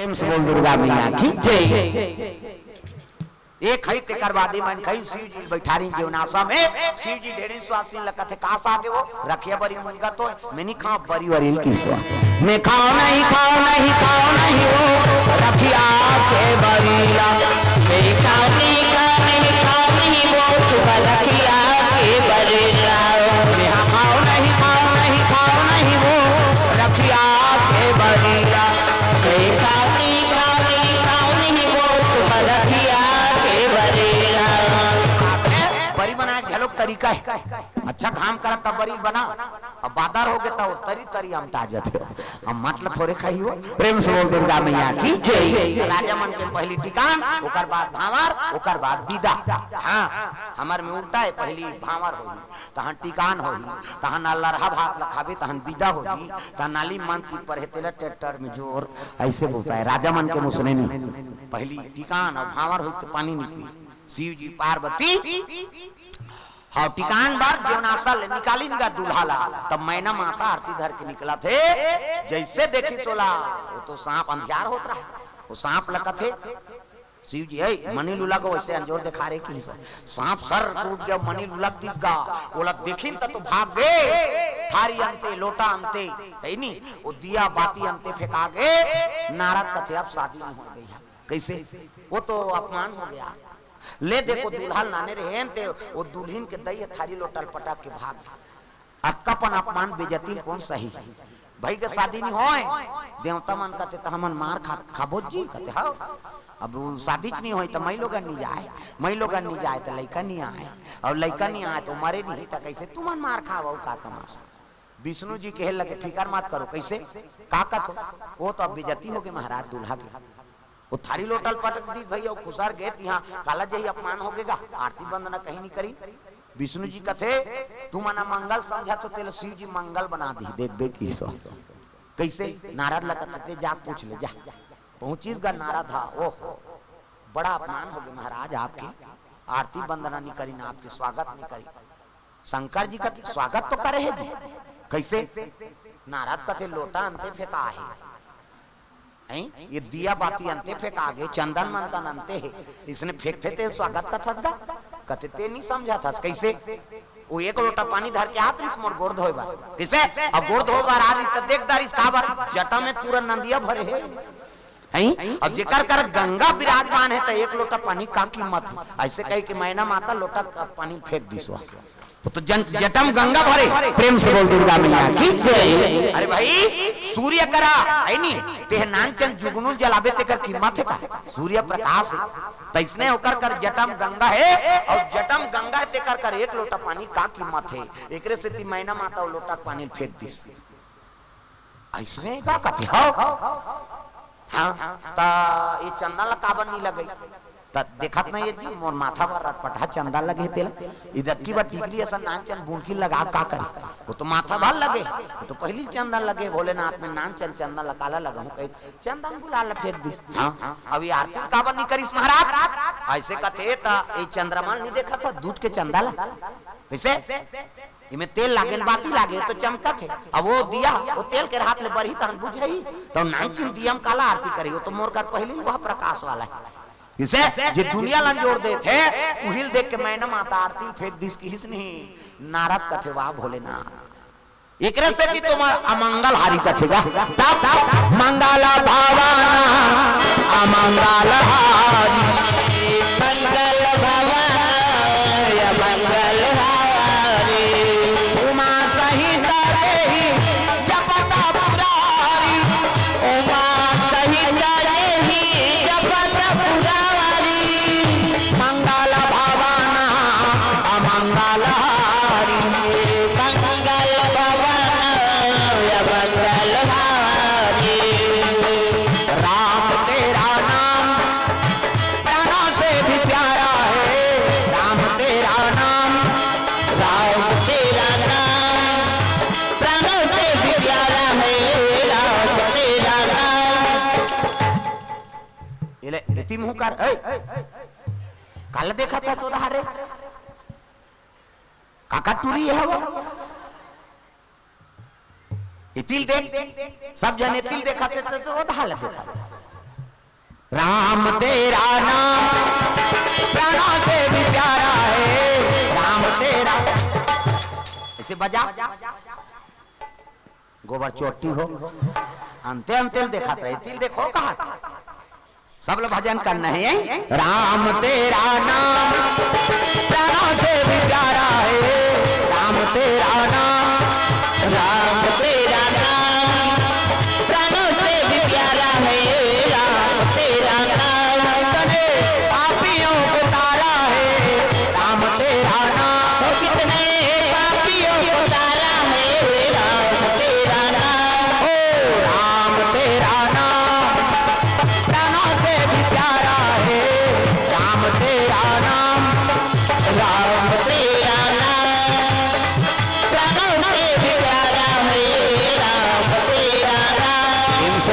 प्रेम से बोल दुर्गा मैया की जय। एक है तेकर बादी मन कई शिव जी बैठारी जीवनाशा में शिव जी ढेरी स्वासी लगत है कास आगे वो रखिए बरी मुनगा तो मैं नहीं खाओ बरी वरील की सो मैं खाओ नहीं वो रखिया के बरीला मैं खाओ नहीं वो तुम रखिया के बरीला मैं खाओ नहीं वो रखिया के बरीला मैं खाओ नहीं वो तुम रखिया बरी बनाए घलोक तरीका है अच्छा काम करा तब बरी बना अब बादर हो गए तो तरी तरी हम ताजत है हम मतलब थोड़े खाई हो प्रेम से बोल दुर्गा मैया की जय। राजा मन के पहली टिकान ओकर बाद भावर ओकर बाद विदा। हां हमर में उल्टा है पहली भावर होई तहन टिकान होई तहन लरहा भात लखाबे तहन विदा होई तहन नाली मन की पर हेतेला ट्रैक्टर में जोर ऐसे बोलता है राजा मन के मुसने नहीं पहली टिकान और भावर होई तो पानी नहीं पी शिव जी पार्वती हाँ टिकान बार जीवनाशा निकाली इनका दूल्हा तब मैना माता आरती धर के निकला थे जैसे देखी सोला वो तो सांप अंधियार होता रहा वो सांप लगा थे शिव जी है मनी लुला को वैसे अंजोर दिखा रहे की सांप सर टूट गया मनी लुलक दिख गा वो लग देखी तो भाग गए थारी अंते लोटा अंते है नी वो दिया बाती अंते फेंका गए नारद कथे अब शादी नहीं हो गई कैसे वो तो अपमान हो गया ले देखो दूल्हा नाने रहे थे वो दुल्हन के दई थारी लोटल पटक के भाग अतकापन अपमान बेजती कौन सही भाई के शादी नहीं होए देवता मन कहते तो हमन मार खाबो जी कहते हाँ अब शादी नहीं होई तो मई लोग नहीं जाए तो लड़का नहीं आए और लड़का नहीं आए तो मरे नहीं तो कैसे तुमन मार खाओ का तमाशा विष्णु जी कहे लगे फिकर मत करो कैसे का कथो वो तो अब बेजती हो गए महाराज दूल्हा के वो थारी लोटल पटक दी भैया खुसार गए यहाँ काला जही अपमान हो गएगा आरती वंदना कहीं नहीं करी विष्णु जी कथे तू मना मंगल समझा तो तेल शिव जी मंगल बना दी देख कैसे नारद लगते जा पूछ ले जा पहुंचीगा नारद था ओह बड़ा अपमान हो गया महाराज आपके आरती वंदना नहीं करी ना आपके स्वागत नहीं करी शंकर जी का स्वागत तो करे है जी कैसे नारद कथे लोटा अंते फेंका है ये दिया बाती अंते फेंक आगे चंदन मंदन अंते है इसने फेंकते थे स्वागत का थसगा कहते ते नहीं समझा था कैसे वो एक लोटा पानी धर के हाथ इस मोर गोड़ धोएबा किसे अब गोड़ धोएबा आदि त देखदार इस काबर जटा में पूरा नंदिया भरे है हैं अब जेकर कर गंगा विराजमान है तो एक लोटा पानी का कीमत है ऐसे कहे कि मैना माता लोटा पानी फेंक दिसो तो जटम गंगा भरे प्रेम से बोल दुर्गा मैया की जय। अरे भाई सूर्य करा है नी तेह नानचन जुगनू जलावे तेकर कीमत है का सूर्य प्रकाश है तो इसने होकर कर जटम गंगा है और जटम गंगा है तेकर कर एक लोटा पानी का कीमत है एकरे से ती मैना माता वो लोटा पानी फेंक दिस ऐसने का कथे हो हां ता ये चंदन ला काबर नहीं लगे देखत नहीं जी मोर माथा पर पटा चंदा लगे तेल इधर की बात टिकली ऐसा नानचन बुनकी लगा का करे वो तो माथा भर लगे वो तो पहली चंदन लगे भोलेनाथ में नानचन चंदन लकाला लगा हूं कहीं चंदन गुलाल फेंक दी हां अभी आरती काबर नहीं करी महाराज ऐसे कहते ता ये चंद्रमा नहीं देखा था दूध के चंदा ला कैसे इमे तेल लागे बाती लागे तो चमका थे अब वो दिया वो तेल के हाथ ले बरही तन बुझाई तो नानचन दियम काला आरती करी वो तो मोर कर पहली वह प्रकाश वाला है इसे जे दुनिया लन जोड़ दे थे उहिल देख के मैंने माता आरती फेंक दिस की हिस नहीं नारद कथे वाह भोलेनाथ एकरे से भी तुम अमंगल हारी कथेगा तब मंगला भावाना अमंगल हारी मंगल भावाना अमंगल हारी उमा सहित देहि जपता पुरारी उमा सहित देहि जपता पुरारी मंगल भावाना अमंगल हारी मंगल भावाना अमंगल हारी राम तेरा नाम प्राणों से भी प्यारा है राम तेरा नाम प्राणों से भी प्यारा है राम तेरा नाम इले इति मुंह कर कल देखा था सोधारे काका टूरी है वो इतिल देख सब जने तिल देखा थे तो वो धाल देखा था राम तेरा नाम प्राणों से भी प्यारा है, राम तेरा। इसे बजा गोबर चोटी हो अंते अंतिल देखा था, तिल देखो कहा सब लोग भजन करना है। राम तेरा नाम प्राणों से भी प्यारा है, राम तेरा नाम, राम तेरा नाम प्राणों से भी प्यारा है, राम तेरा नाम कितने पापियों को तारा है, राम तेरा नाम कितने पापियों को तारा है, राम तेरा नाम, ओ राम तेरा नाम प्राणों से भी प्यारा है, राम तेरा नाम, राम तेरा नाम प्राणों से भी प्यारा है, राम तेरा नाम।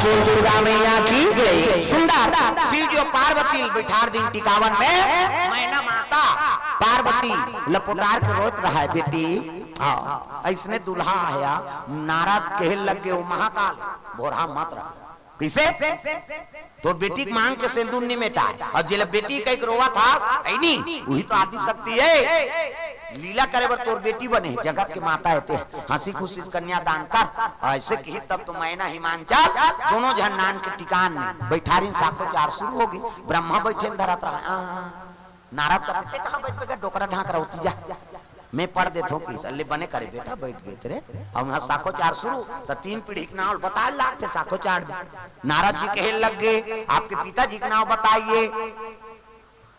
बोल दुर्गा मैया की जय। सुंदर शिव जो पार्वती बिठार दिन टिकावन में मैना माता पार्वती लपोटार के रोत रहा है बेटी। ऐसने दुल्हा आया नारद कहे लग गए वो महाकाल बोरा मत रहा किसे तो बेटी मांग के सिंदूर नहीं मिटाए और जिले बेटी का एक रोवा था ऐनी वही तो आदि शक्ति है लीला करे बर तोर बेटी बने जगत के माता है हंसी खुशी कन्या दान कर ऐसे कही तब तो मैना हिमांचल दोनों जन नान के टिकान में बैठारी साखो चार शुरू होगी। ब्रह्मा बैठे धरत रहा नारद कहते कहाँ बैठ पे डोकरा ढाक रहा होती जा मैं पढ़ देता हूँ कि बने करे बेटा बैठ गए तेरे अब साखो चार शुरू तो 3 पीढ़ी के नाम बता लाख थे साखो चार नारद जी कहे लग गए आपके पिताजी का नाम बताइए।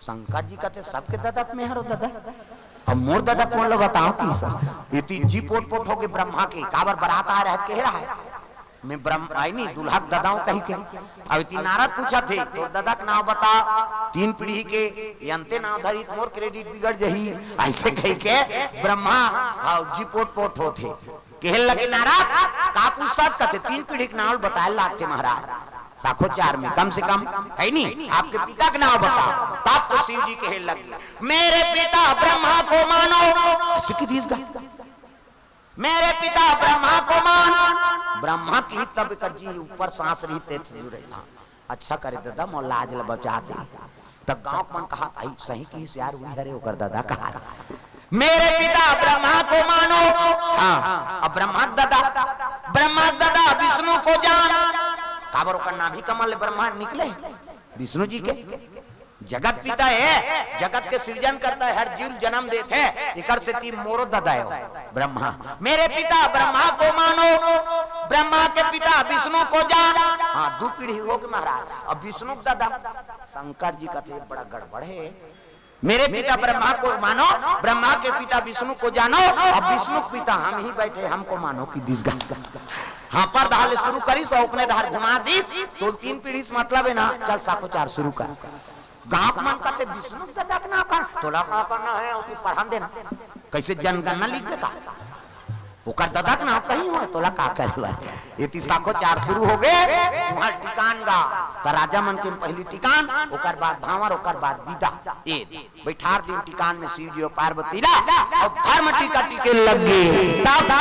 शंकर जी कहते सबके दादा में हरो दादा अब मोर दादा कौन लोग बताओ की सब ये जी पोट पोट हो गए ब्रह्मा की काबर बरात आ रहा है कह रहा है मैं ब्रह्म आई नहीं दुल्हा दादाओं कही के अब इतनी नारद पूछा थे तो दादा का नाम बता 3 पीढ़ी के यंते नाम धरी मोर क्रेडिट बिगड़ जही ऐसे कही के ब्रह्मा जी पोट पोट होते कह लगे नारद का पूछताछ करते 3 पीढ़ी के नाम बताए लागते महाराज साखो चार में कम से कम है नहीं आपके पिता का नाम बताओ तब तो शिव जी कहे लगे मेरे पिता ब्रह्मा को मानो मेरे पिता ब्रह्मा को मान ब्रह्मा की तब कर जी ऊपर सांस रहते थे अच्छा करे दादा मोर लाज ल बचा दे तब गांव मन कहा आई सही की यार हुई हरे ओकर दादा कहा मेरे पिता ब्रह्मा को मानो हाँ अब ब्रह्मा दादा विष्णु को जान काबर ओकर नाभि कमल ब्रह्मा निकले विष्णु जी के जगत पिता है जगत के सृजन करता है हर जीव जन्म देते हैं इकर से ती मोरो दादा है ब्रह्मा मेरे पिता ब्रह्मा को मानो ब्रह्मा के पिता विष्णु को जान हाँ 2 पीढ़ी हो गए महाराज अब विष्णु दादा शंकर जी का थे बड़ा गड़बड़ है मेरे पिता ब्रह्मा को मानो ब्रह्मा के पिता विष्णु को जानो अब विष्णु पिता हम ही बैठे हमको मानो कि दिसगा हाँ पर दहाल शुरू करी सो अपने धार घुमा दी तो 3 पीढ़ी से मतलब है ना चल साखो चार शुरू कर गांव मन कहते विष्णु दादा का नाम कर तोला का करना है और पढ़ा देना कैसे जनगणना लिख बेटा ओकर दादा का नाम कहीं हो तोला का करे ये साखो चार शुरू हो गए वहां टिकान गा तो राजा मन के पहली टिकान ओकर बाद भावर ओकर बाद विदा ए बैठार दिन टिकान में शिव जी और पार्वती ला और धर्म टीका टिके लग गए तब